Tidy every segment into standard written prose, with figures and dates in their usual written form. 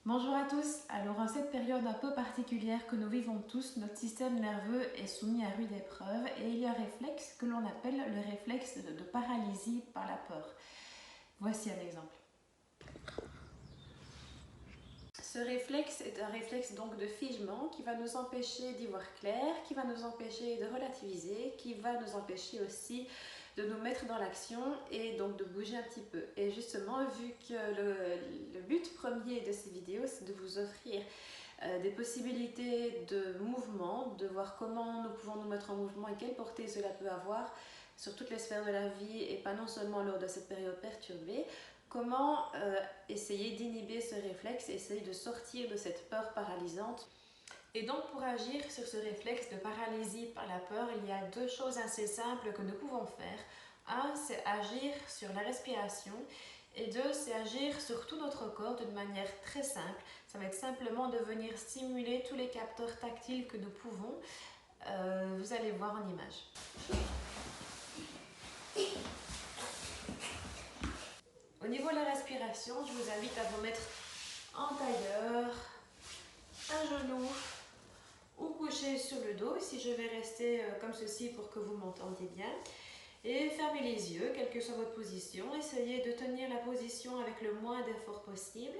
Bonjour à tous. Alors en cette période un peu particulière que nous vivons tous, notre système nerveux est soumis à rude épreuve et il y a un réflexe que l'on appelle le réflexe de paralysie par la peur. Voici un exemple. Ce réflexe est un réflexe donc de figement qui va nous empêcher d'y voir clair, qui va nous empêcher de relativiser, qui va nous empêcher aussi de nous mettre dans l'action et donc de bouger un petit peu. Et justement, vu que le but premier de ces vidéos, c'est de vous offrir des possibilités de mouvement, de voir comment nous pouvons nous mettre en mouvement et quelle portée cela peut avoir sur toutes les sphères de la vie et pas non seulement lors de cette période perturbée, comment essayer d'inhiber ce réflexe, essayer de sortir de cette peur paralysante. Et donc pour agir sur ce réflexe de paralysie par la peur, il y a deux choses assez simples que nous pouvons faire. Un, c'est agir sur la respiration et deux, c'est agir sur tout notre corps d'une manière très simple. Ça va être simplement de venir stimuler tous les capteurs tactiles que nous pouvons. Vous allez voir en image. Au niveau de la respiration, je vous invite à vous mettre en tailleur, un genou ou couché sur le dos. Ici, je vais rester comme ceci pour que vous m'entendiez bien. Et fermez les yeux, quelle que soit votre position. Essayez de tenir la position avec le moins d'effort possible.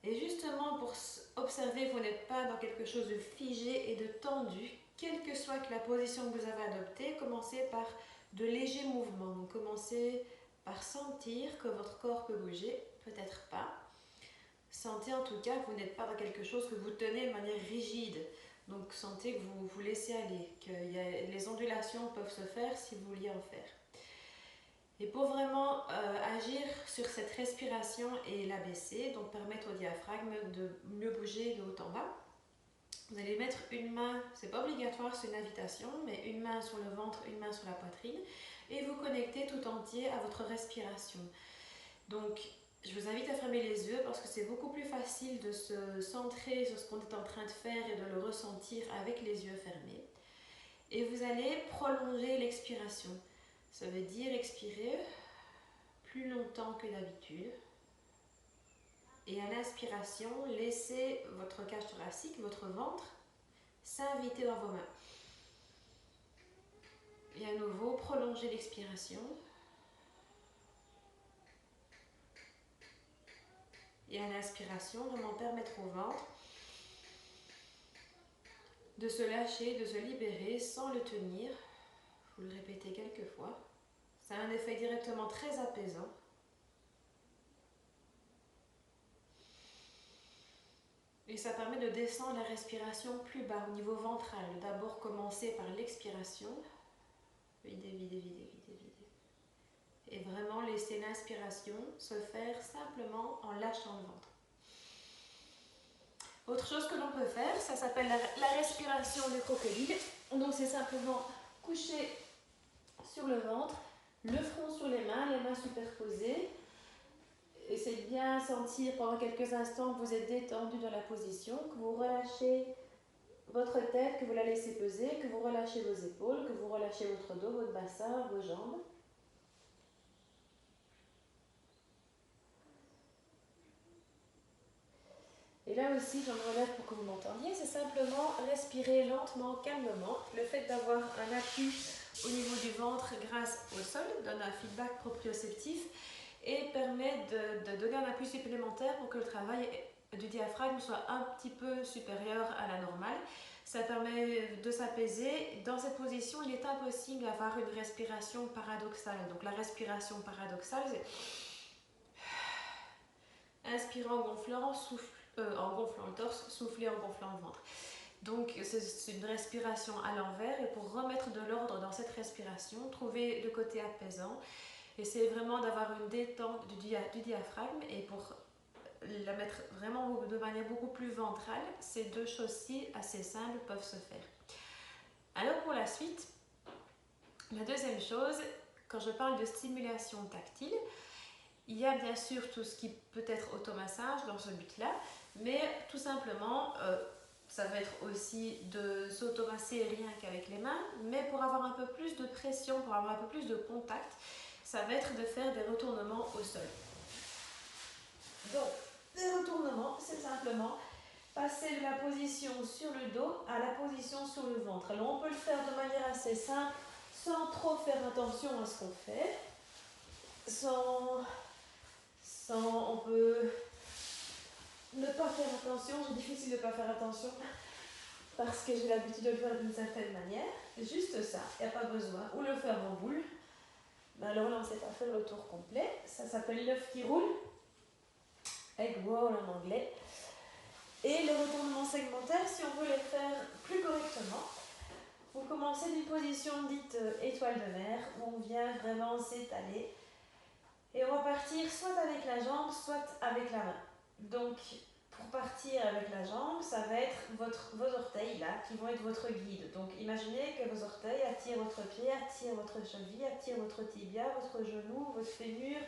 Et justement, pour observer que vous n'êtes pas dans quelque chose de figé et de tendu, quelle que soit la position que vous avez adoptée, commencez par de légers mouvements. Donc, commencez par sentir que votre corps peut bouger, peut-être pas. Sentez en tout cas que vous n'êtes pas dans quelque chose que vous tenez de manière rigide. Donc sentez que vous vous laissez aller, que les ondulations peuvent se faire si vous vouliez en faire. Et pour vraiment agir sur cette respiration et l'abaisser, donc permettre au diaphragme de mieux bouger de haut en bas, vous allez mettre une main, c'est pas obligatoire, c'est une invitation, mais une main sur le ventre, une main sur la poitrine, et vous connectez tout entier à votre respiration. Donc, je vous invite à fermer les yeux parce que c'est beaucoup plus facile de se centrer sur ce qu'on est en train de faire et de le ressentir avec les yeux fermés. Et vous allez prolonger l'expiration. Ça veut dire expirer plus longtemps que d'habitude. Et à l'inspiration, laissez votre cage thoracique, votre ventre, s'inviter dans vos mains. Et à nouveau, prolongez l'expiration. Et à l'inspiration, vraiment permettre au ventre de se lâcher, de se libérer sans le tenir. Vous le répétez quelques fois. Ça a un effet directement très apaisant. Et ça permet de descendre la respiration plus bas, au niveau ventral. D'abord commencer par l'expiration. Vider, vider, vider, vider, vider. Et vraiment laisser l'inspiration se faire simplement en lâchant le ventre. Autre chose que l'on peut faire, ça s'appelle la respiration du crocodile. Donc c'est simplement coucher sur le ventre, le front sur les mains superposées. Essayez de bien sentir pendant quelques instants que vous êtes détendu dans la position, que vous relâchez votre tête, que vous la laissez peser, que vous relâchez vos épaules, que vous relâchez votre dos, votre bassin, vos jambes. Et là aussi, j'en relève pour que vous m'entendiez, c'est simplement respirer lentement, calmement. Le fait d'avoir un appui au niveau du ventre grâce au sol donne un feedback proprioceptif et permet de donner un appui supplémentaire pour que le travail du diaphragme soit un petit peu supérieur à la normale. Ça permet de s'apaiser. Dans cette position, il est impossible d'avoir une respiration paradoxale. Donc la respiration paradoxale, c'est inspirer en gonflant, en gonflant le torse, souffler en gonflant le ventre. Donc c'est une respiration à l'envers et pour remettre de l'ordre dans cette respiration, trouver le côté apaisant. Essayez vraiment d'avoir une détente du diaphragme et pour la mettre vraiment de manière beaucoup plus ventrale, ces deux choses-ci assez simples peuvent se faire. Alors pour la suite, la deuxième chose, quand je parle de stimulation tactile, il y a bien sûr tout ce qui peut être automassage dans ce but-là, mais tout simplement, ça va être aussi de s'automasser rien qu'avec les mains, mais pour avoir un peu plus de pression, pour avoir un peu plus de contact, ça va être de faire des retournements au sol. Donc, des retournements, c'est correctement, passer de la position sur le dos à la position sur le ventre. Alors on peut le faire de manière assez simple, sans trop faire attention à ce qu'on fait. On peut ne pas faire attention, c'est difficile de ne pas faire attention parce que j'ai l'habitude de le faire d'une certaine manière. Juste ça, il n'y a pas besoin. Ou le faire en boule. Mais alors là, on ne sait pas faire le tour complet. Ça s'appelle l'œuf qui roule. Egg roll en anglais. Et le retournement segmentaire, si on veut les faire plus correctement, vous commencez d'une position dite étoile de mer, où on vient vraiment s'étaler. Et on va partir soit avec la jambe, soit avec la main. Donc, pour partir avec la jambe, ça va être vos orteils là, qui vont être votre guide. Donc, imaginez que vos orteils attirent votre pied, attirent votre cheville, attirent votre tibia, votre genou, votre fémur,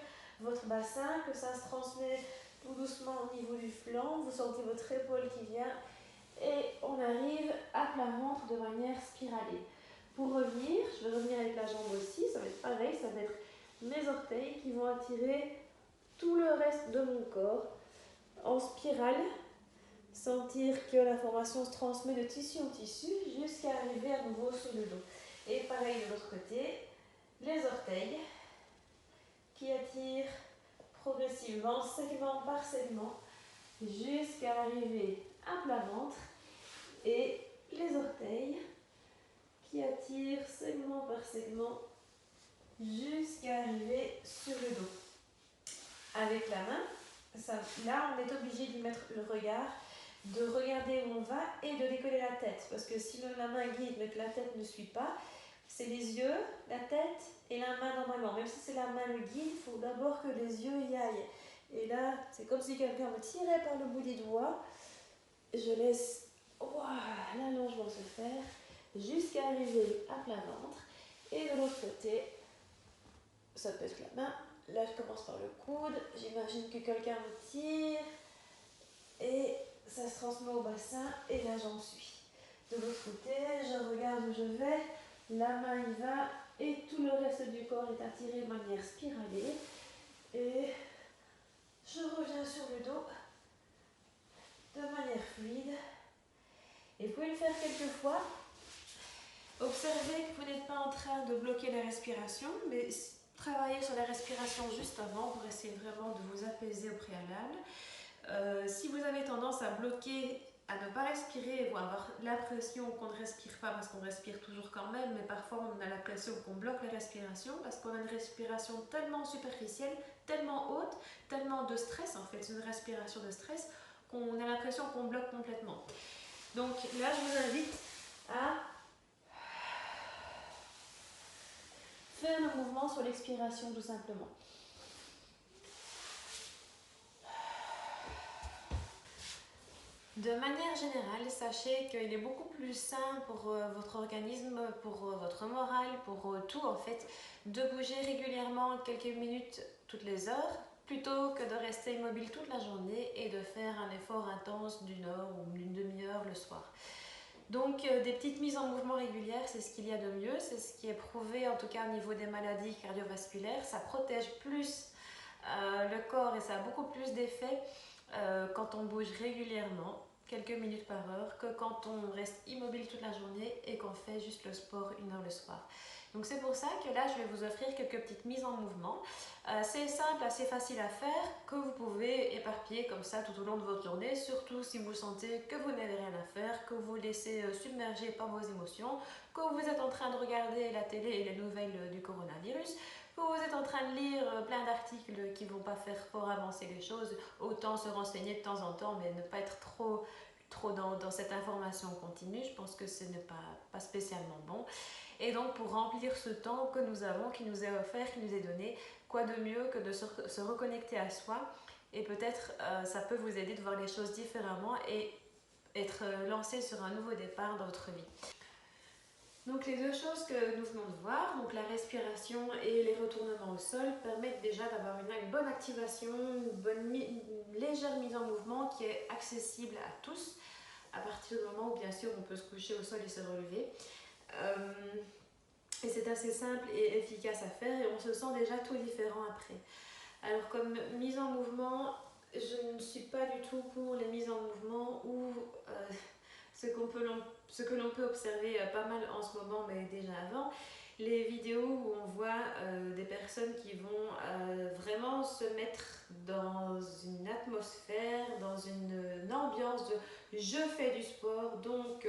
votre bassin, que ça se transmet tout doucement au niveau du flanc. Vous sentez votre épaule qui vient et on arrive à plat ventre de manière spiralée. Pour revenir, je vais revenir avec la jambe aussi, ça va être pareil, ça va être mes orteils qui vont attirer tout le reste de mon corps en spirale, sentir que l'information se transmet de tissu en tissu jusqu'à arriver à nouveau sur le dos. Et pareil de l'autre côté, les orteils qui attirent progressivement, segment par segment, jusqu'à arriver à plat ventre, et les orteils qui attirent segment par segment jusqu'à arriver sur le dos. Avec la main, là on est obligé d'y mettre le regard, de regarder où on va et de décoller la tête. Parce que si la main guide mais que la tête ne suit pas, c'est les yeux, la tête et la main normalement. Même si c'est la main le guide, il faut d'abord que les yeux y aillent. Et là, c'est comme si quelqu'un me tirait par le bout des doigts. Je laisse l'allongement se faire jusqu'à arriver à plat ventre. Et de l'autre côté, ça peut être la main. Là, je commence par le coude. J'imagine que quelqu'un me tire. Et ça se transmet au bassin. Et là, j'en suis. De l'autre côté, je regarde où je vais. La main y va. Et tout le reste du corps est attiré de manière spiralée. Et je reviens sur le dos de manière fluide. Et vous pouvez le faire quelques fois. Observez que vous n'êtes pas en train de bloquer la respiration, mais travaillez sur la respiration juste avant pour essayer vraiment de vous apaiser au préalable. Si vous avez tendance à bloquer, à ne pas respirer, ou avoir l'impression qu'on ne respire pas parce qu'on respire toujours quand même, mais parfois on a l'impression qu'on bloque la respiration parce qu'on a une respiration tellement superficielle, tellement haute, tellement de stress en fait, c'est une respiration de stress qu'on a l'impression qu'on bloque complètement. Donc là, je vous invite à faire le mouvement sur l'expiration tout simplement. De manière générale, sachez qu'il est beaucoup plus sain pour votre organisme, pour votre morale, pour tout en fait, de bouger régulièrement quelques minutes toutes les heures, plutôt que de rester immobile toute la journée et de faire un effort intense d'une heure ou d'une demi-heure le soir. Donc des petites mises en mouvement régulières, c'est ce qu'il y a de mieux, c'est ce qui est prouvé en tout cas au niveau des maladies cardiovasculaires. Ça protège plus le corps et ça a beaucoup plus d'effet quand on bouge régulièrement, quelques minutes par heure, que quand on reste immobile toute la journée et qu'on fait juste le sport une heure le soir. Donc c'est pour ça que là je vais vous offrir quelques petites mises en mouvement. C'est simple, assez facile à faire, que vous pouvez éparpiller comme ça tout au long de votre journée, surtout si vous sentez que vous n'avez rien à faire, que vous vous laissez submerger par vos émotions, que vous êtes en train de regarder la télé et les nouvelles du coronavirus, que vous êtes en train de lire plein d'articles qui ne vont pas faire fort avancer les choses. Autant se renseigner de temps en temps, mais ne pas être trop dans cette information continue. Je pense que ce n'est pas spécialement bon. Et donc pour remplir ce temps que nous avons, qui nous est offert, qui nous est donné, quoi de mieux que de se reconnecter à soi, et peut-être ça peut vous aider de voir les choses différemment et être lancé sur un nouveau départ dans votre vie. Donc les deux choses que nous venons de voir, donc la respiration et les retournements au sol, permettent déjà d'avoir une bonne activation, une légère mise en mouvement qui est accessible à tous, à partir du moment où bien sûr on peut se coucher au sol et se relever. Et c'est assez simple et efficace à faire et on se sent déjà tout différent après. Alors comme mise en mouvement, je ne suis pas du tout pour les mises en mouvement ou ce que l'on peut observer pas mal en ce moment, mais déjà avant, les vidéos où on voit des personnes qui vont vraiment se mettre dans une atmosphère, dans une ambiance de je fais du sport, donc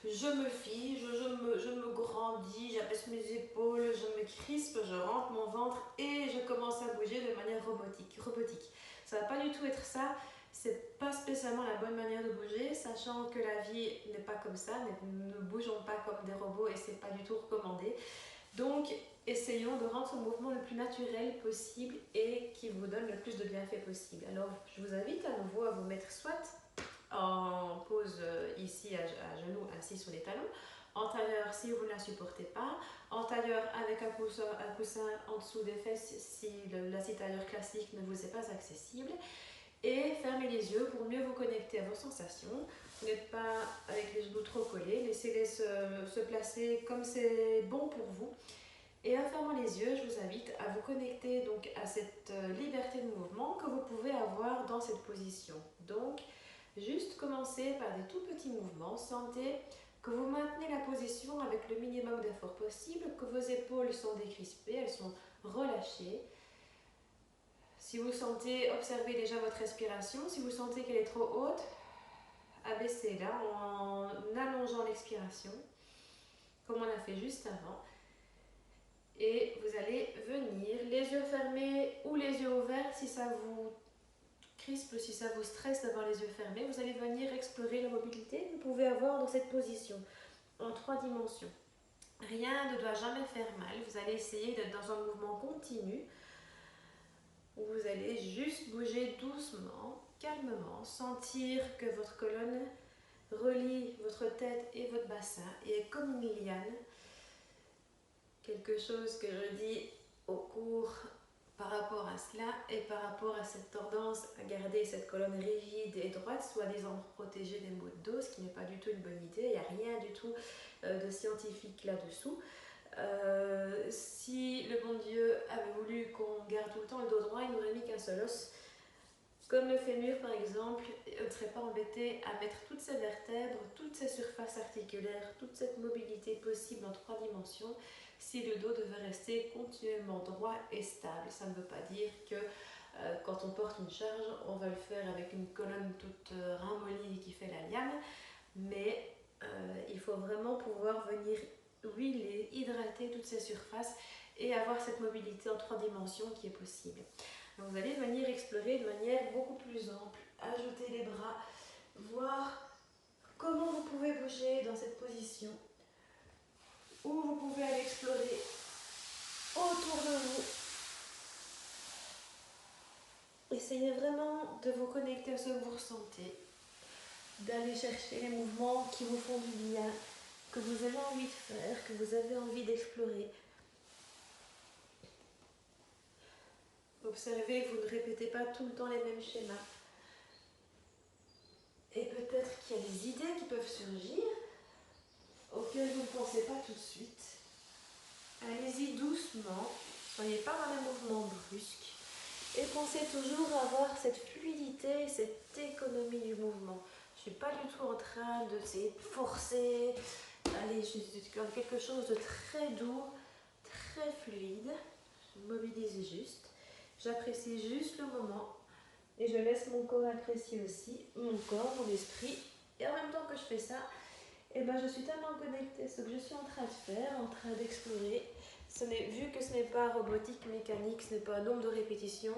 je me fige, je me grandis, j'abaisse mes épaules, je me crispe, je rentre mon ventre et je commence à bouger de manière robotique. Ça va pas du tout être ça. C'est pas spécialement la bonne manière de bouger, sachant que la vie n'est pas comme ça, ne bougeons pas comme des robots et c'est pas du tout recommandé. Donc, essayons de rendre ce mouvement le plus naturel possible et qui vous donne le plus de bienfaits possible. Alors, je vous invite à nouveau à vous mettre soit en pose ici à genoux, assis sur les talons, en tailleur si vous ne la supportez pas, en tailleur avec un coussin en dessous des fesses si l'assise tailleur classique ne vous est pas accessible, et fermez les yeux pour mieux vous connecter à vos sensations. Vous n'êtes pas avec les genoux trop collés, laissez-les se placer comme c'est bon pour vous. Et en fermant les yeux, je vous invite à vous connecter donc à cette liberté de mouvement que vous pouvez avoir dans cette position. Donc, juste commencez par des tout petits mouvements. Sentez que vous maintenez la position avec le minimum d'effort possible, que vos épaules sont décrispées, elles sont relâchées. Si vous sentez, observez déjà votre respiration. Si vous sentez qu'elle est trop haute, abaissez-la en allongeant l'expiration, comme on a fait juste avant. Et vous allez venir, les yeux fermés ou les yeux ouverts, si ça vous crispe, si ça vous stresse d'avoir les yeux fermés, vous allez venir explorer la mobilité que vous pouvez avoir dans cette position, en 3 dimensions. Rien ne doit jamais faire mal, vous allez essayer d'être dans un mouvement continu, où vous allez juste bouger doucement, calmement, sentir que votre colonne relie votre tête et votre bassin et est comme une liane. Quelque chose que je dis au cours par rapport à cela et par rapport à cette tendance à garder cette colonne rigide et droite, soi-disant pour protéger des maux de dos, ce qui n'est pas du tout une bonne idée. Il n'y a rien du tout de scientifique là-dessous. Si le bon Dieu avait voulu qu'on garde tout le temps le dos droit, il n'aurait mis qu'un seul os. Comme le fémur par exemple, on ne serait pas embêté à mettre toutes ces vertèbres, toutes ces surfaces articulaires, toute cette mobilité possible en 3 dimensions, si le dos devait rester continuellement droit et stable. Ça ne veut pas dire que quand on porte une charge, on va le faire avec une colonne toute ramollie qui fait la liane, mais il faut vraiment pouvoir venir huiler, hydrater toutes ces surfaces et avoir cette mobilité en 3 dimensions qui est possible. Donc vous allez venir explorer de manière beaucoup plus ample, ajouter les bras, voir comment vous pouvez bouger dans cette position, où vous pouvez aller explorer autour de vous. Essayez vraiment de vous connecter à ce que vous ressentez, d'aller chercher les mouvements qui vous font du bien, que vous avez envie de faire, que vous avez envie d'explorer. Observez que vous ne répétez pas tout le temps les mêmes schémas. Et peut-être qu'il y a des idées qui peuvent surgir auxquelles vous ne pensez pas tout de suite. Allez-y doucement, soyez pas dans les mouvements brusques et pensez toujours à avoir cette fluidité, cette économie du mouvement. Je ne suis pas du tout en train de forcer, allez, je suis dans quelque chose de très doux, très fluide. Je mobilise juste, j'apprécie juste le moment et je laisse mon corps apprécier aussi, mon corps, mon esprit. Et en même temps que je fais ça, et ben je suis tellement connectée à ce que je suis en train de faire, en train d'explorer. Vu que ce n'est pas robotique, mécanique, ce n'est pas un nombre de répétitions,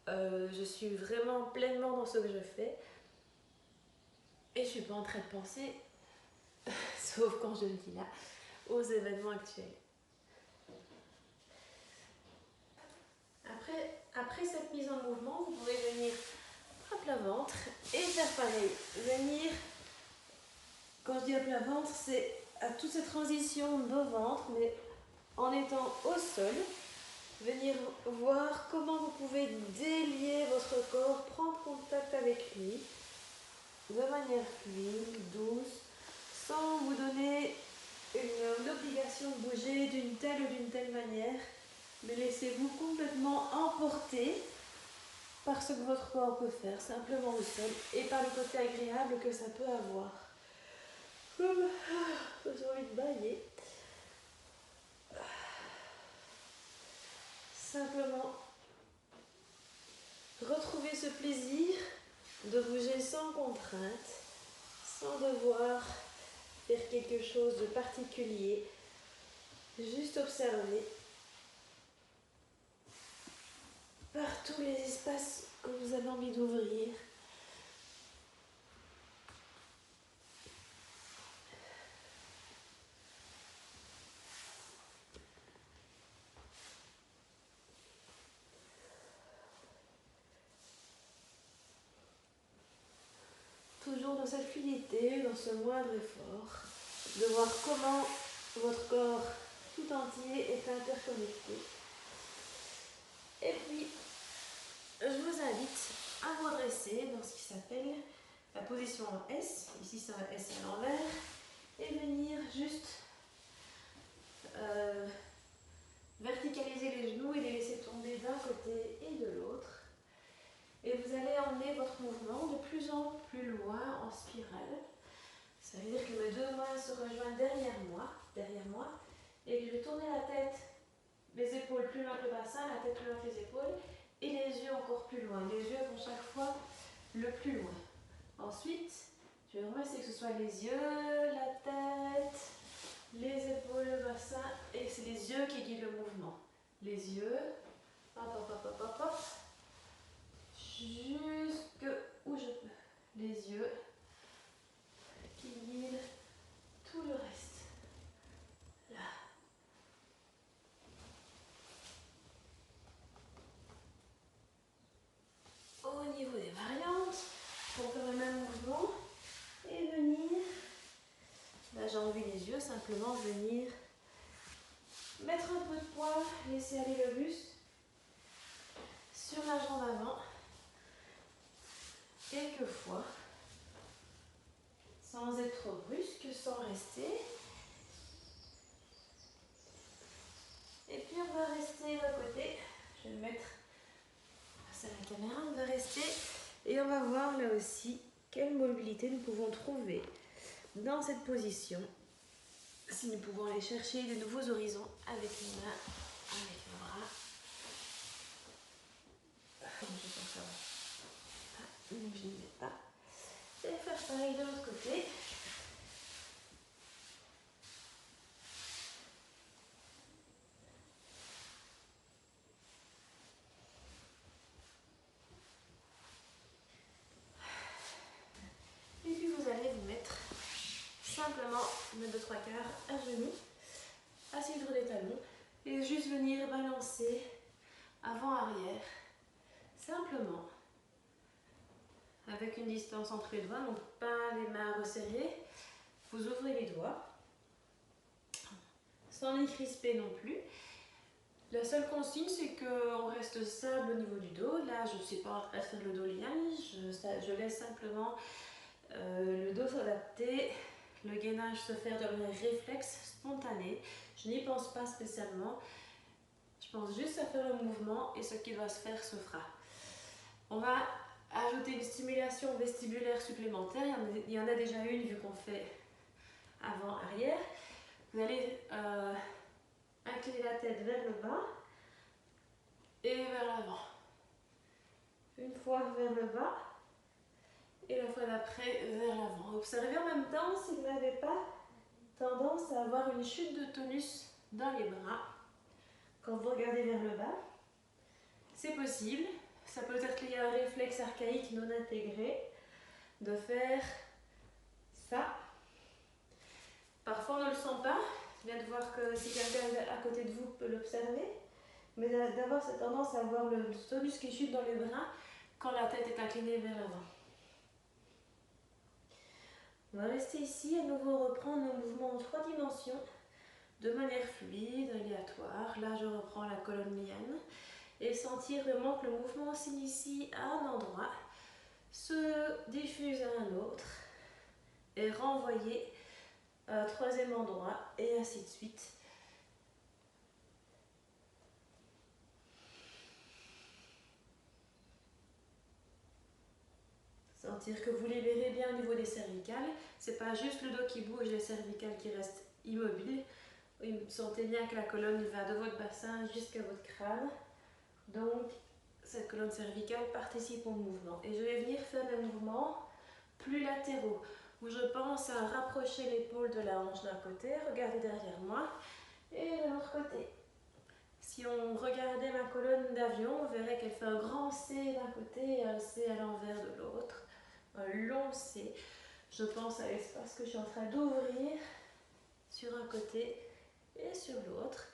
je suis vraiment pleinement dans ce que je fais. Et je ne suis pas en train de penser, sauf quand je le dis là, aux événements actuels. Après cette mise en mouvement, vous pouvez venir à plat ventre et faire pareil. Venir, quand je dis à plat ventre, c'est à toute cette transition dos-ventre, mais en étant au sol, venir voir comment vous pouvez délier votre corps, prendre contact avec lui de manière fluide, douce, sans vous donner une obligation de bouger d'une telle ou d'une telle manière, mais laissez-vous complètement emporter par ce que votre corps peut faire simplement au sol et par le côté agréable que ça peut avoir. Comme j'ai envie de bailler. Simplement retrouver ce plaisir de bouger sans contrainte, sans devoir faire quelque chose de particulier, juste observer par tous les espaces que vous avez envie d'ouvrir. Toujours dans cette fluidité, dans ce moindre effort, de voir comment votre corps tout entier est interconnecté. Et puis, je vous invite à vous redresser dans ce qui s'appelle la position en S. Ici, c'est un S à l'envers. Et venir juste verticaliser les genoux et les laisser tomber d'un côté et de l'autre. Et vous allez emmener votre mouvement de plus en plus loin en spirale. Ça veut dire que mes deux mains se rejoignent derrière moi, et que je vais tourner la tête, les épaules plus loin que le bassin, la tête plus loin que les épaules, et les yeux encore plus loin. Les yeux vont chaque fois le plus loin. Ensuite, je vais vraiment essayer que ce soit les yeux, la tête, les épaules, le bassin, et c'est les yeux qui guident le mouvement. Les yeux, hop, hop, hop, hop, hop, hop, jusque où je peux. Les yeux qui guident tout le reste. Là. Au niveau des variantes, pour faire le même mouvement et venir, là j'ai envie les yeux, simplement venir mettre un peu de poids, laisser aller le buste sur la jambe avant, quelquefois, sans être trop brusque, sans rester. Et puis on va rester à côté, je vais le mettre face à la caméra, on va rester et on va voir là aussi quelle mobilité nous pouvons trouver dans cette position. Si nous pouvons aller chercher de nouveaux horizons avec les mains, avec les bras. Je pense que ça va. Je ne vais pas. Et faire pareil de l'autre côté. Et puis vous allez vous mettre simplement le 2-3 quarts à genoux, assis sur les talons, et juste venir balancer avant-arrière, simplement, avec une distance entre les doigts, donc pas les mains resserrées. Vous ouvrez les doigts, sans les crisper non plus. La seule consigne, c'est qu'on reste stable au niveau du dos. Là, je ne suis pas en train de faire le dos ligne, je laisse simplement le dos s'adapter, le gainage se faire de manière réflexe, spontanée. Je n'y pense pas spécialement. Je pense juste à faire le mouvement et ce qui doit se faire se fera. On va ajouter une stimulation vestibulaire supplémentaire. Il y en a déjà une vu qu'on fait avant-arrière. Vous allez incliner la tête vers le bas et vers l'avant. Une fois vers le bas et la fois d'après vers l'avant. Observez en même temps si vous n'avez pas tendance à avoir une chute de tonus dans les bras quand vous regardez vers le bas. C'est possible. Ça peut être lié à un réflexe archaïque non intégré de faire ça. Parfois on ne le sent pas. Je viens de voir que si quelqu'un à côté de vous peut l'observer. Mais d'avoir cette tendance à avoir le tonus qui chute dans les bras quand la tête est inclinée vers l'avant. On va rester ici, à nouveau reprendre nos mouvements en 3 dimensions de manière fluide, aléatoire. Là je reprends la colonne liane et sentir vraiment que le mouvement s'initie à un endroit, se diffuse à un autre et renvoyer à un troisième endroit et ainsi de suite. Sentir que vous libérez bien au niveau des cervicales. C'est pas juste le dos qui bouge, les cervicales qui restent immobiles. Sentez bien que la colonne va de votre bassin jusqu'à votre crâne. Donc, cette colonne cervicale participe au mouvement. Et je vais venir faire des mouvements plus latéraux, où je pense à rapprocher l'épaule de la hanche d'un côté, regardez derrière moi, et de l'autre côté. Si on regardait ma colonne d'avion, on verrait qu'elle fait un grand C d'un côté et un C à l'envers de l'autre. Un long C. Je pense à l'espace que je suis en train d'ouvrir sur un côté et sur l'autre.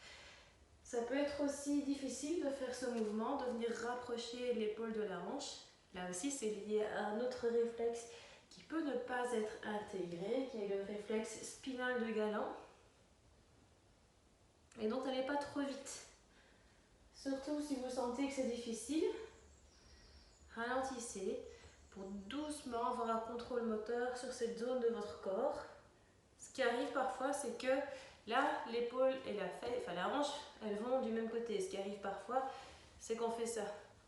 Ça peut être aussi difficile de faire ce mouvement, de venir rapprocher l'épaule de la hanche. Là aussi, c'est lié à un autre réflexe qui peut ne pas être intégré, qui est le réflexe spinal de Galant. Et donc, n'allez pas trop vite. Surtout si vous sentez que c'est difficile, ralentissez pour doucement avoir un contrôle moteur sur cette zone de votre corps. Ce qui arrive parfois, c'est que là, l'épaule et la hanche, elles vont du même côté. Ce qui arrive parfois, c'est qu'on fait ça.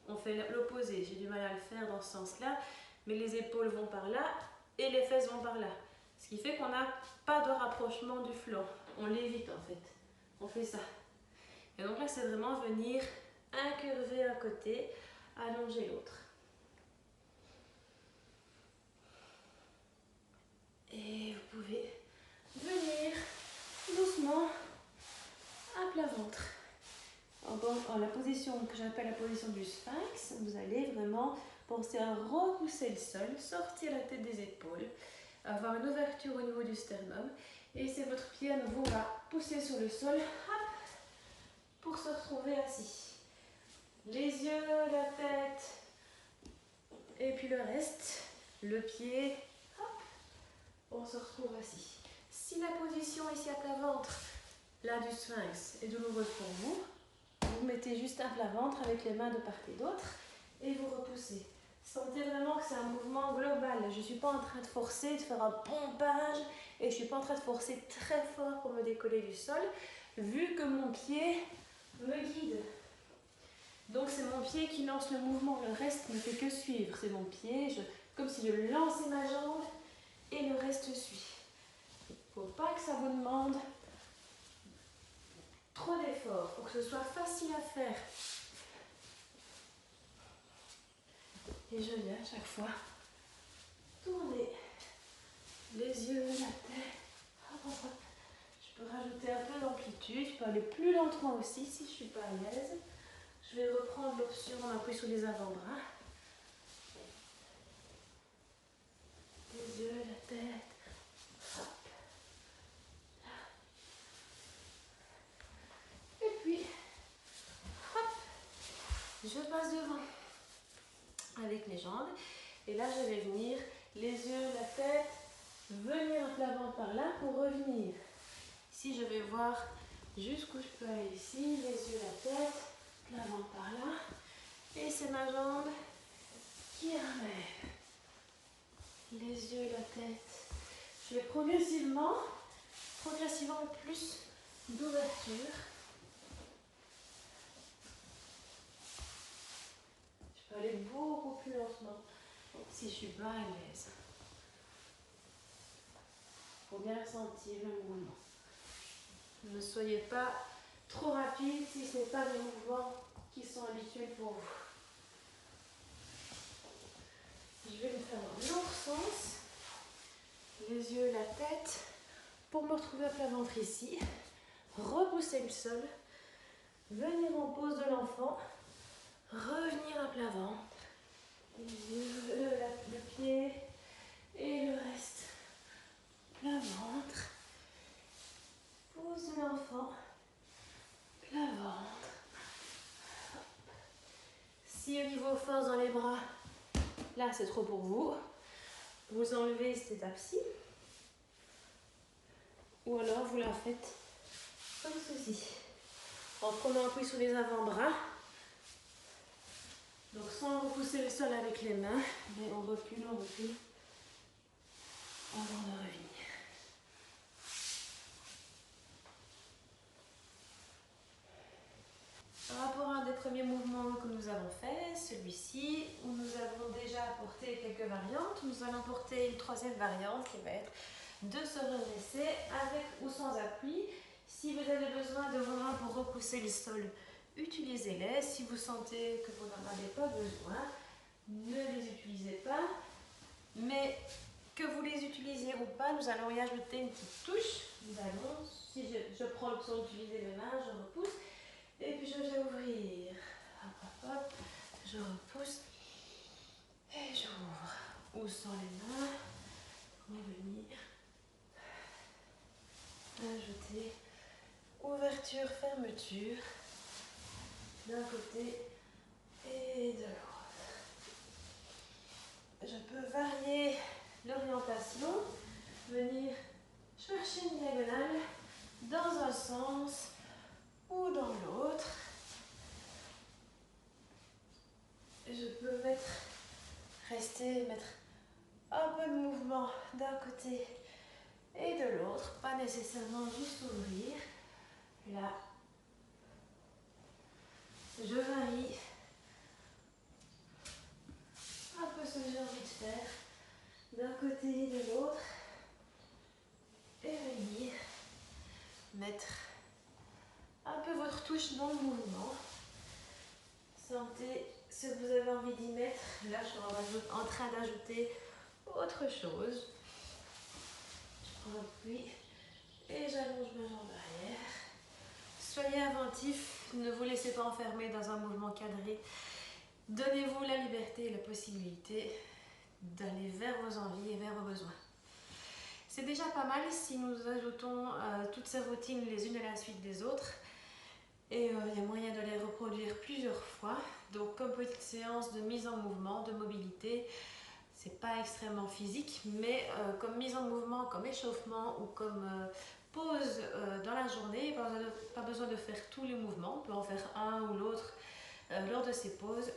On fait l'opposé. J'ai du mal à le faire dans ce sens-là, mais les épaules vont par là et les fesses vont par là. Ce qui fait qu'on n'a pas de rapprochement du flanc. On l'évite en fait. On fait ça. Et donc là, c'est vraiment venir incurver un côté, allonger l'autre. Et vous pouvez venir doucement à plat ventre. En la position que j'appelle la position du sphinx, vous allez vraiment penser à repousser le sol, sortir la tête des épaules, avoir une ouverture au niveau du sternum. Et c'est votre pied à nouveau va pousser sur le sol hop, pour se retrouver assis. Les yeux, la tête, et puis le reste, le pied, hop, on se retrouve assis. Si la position ici à plat ventre, là du sphinx, est douloureuse pour vous, vous mettez juste un plat ventre avec les mains de part et d'autre et vous repoussez. Sentez vraiment que c'est un mouvement global. Je ne suis pas en train de forcer, de faire un pompage et je ne suis pas en train de forcer très fort pour me décoller du sol, vu que mon pied me guide. Donc c'est mon pied qui lance le mouvement, le reste ne fait que suivre. C'est mon pied, comme si je lançais ma jambe et le reste suit. Il ne faut pas que ça vous demande trop d'efforts, pour que ce soit facile à faire. Et je viens à chaque fois tourner les yeux, la tête. Hop, hop, hop. Je peux rajouter un peu d'amplitude, je peux aller plus lentement aussi si je ne suis pas à l'aise. Je vais reprendre l'option d'appuyer sur les avant-bras. Les yeux, la tête. Hop. Et puis, hop, je passe devant avec mes jambes. Et là, je vais venir, les yeux, la tête, venir un plat ventre par là pour revenir. Ici, je vais voir jusqu'où je peux aller ici, les yeux, la tête, plat ventre par là. Et c'est ma jambe qui ramène. Les yeux, la tête. Je vais progressivement plus d'ouverture. Je peux aller beaucoup plus lentement si je suis pas à l'aise. Il faut bien sentir le mouvement. Ne soyez pas trop rapide si ce n'est pas des mouvements qui sont habituels pour vous. Je vais le faire dans l'autre sens. Les yeux, la tête. Pour me retrouver à plat ventre ici. Repousser le sol. Venir en pose de l'enfant. Revenir à plat ventre. Les yeux, le pied et le reste. Plat ventre. Pose de l'enfant. Plat ventre. Si au niveau force dans les bras, là c'est trop pour vous, vous enlevez cette étape-ci. Ou alors vous la faites comme ceci. En prenant appui sur les avant-bras. Donc sans repousser le sol avec les mains, mais on recule avant de revenir. Par rapport à un des premiers mouvements que nous avons fait, celui-ci, où nous avons déjà apporté porté quelques variantes. Nous allons porter une troisième variante qui va être de se redresser avec ou sans appui. Si vous avez besoin de vos mains pour repousser le sol, utilisez-les. Si vous sentez que vous n'en avez pas besoin, ne les utilisez pas. Mais que vous les utilisiez ou pas, nous allons y ajouter une petite touche. Nous allons, si je prends l'option d'utiliser mes mains, je repousse. Et puis je vais ouvrir. Hop, hop, hop. Je repousse. Et j'ouvre. Ou sans les mains. Revenir. Ajouter. Ouverture, fermeture. D'un côté et de l'autre. Je peux varier l'orientation. Venir chercher une diagonale dans un sens ou dans l'autre. Je peux mettre un peu de mouvement d'un côté et de l'autre, pas nécessairement juste ouvrir. Là, je varie un peu ce que j'ai envie de faire d'un côté et de l'autre et venir mettre un peu votre touche dans le mouvement. Sentez ce que vous avez envie d'y mettre. Là, je suis en train d'ajouter autre chose. Je prends appui et j'allonge ma jambe arrière. Soyez inventif, ne vous laissez pas enfermer dans un mouvement cadré. Donnez-vous la liberté et la possibilité d'aller vers vos envies et vers vos besoins. C'est déjà pas mal si nous ajoutons toutes ces routines les unes à la suite des autres. Et il y a moyen de les reproduire plusieurs fois. Donc comme petite séance de mise en mouvement, de mobilité, c'est pas extrêmement physique, mais comme mise en mouvement, comme échauffement ou comme pause dans la journée, pas besoin de faire tous les mouvements, on peut en faire un ou l'autre lors de ces pauses.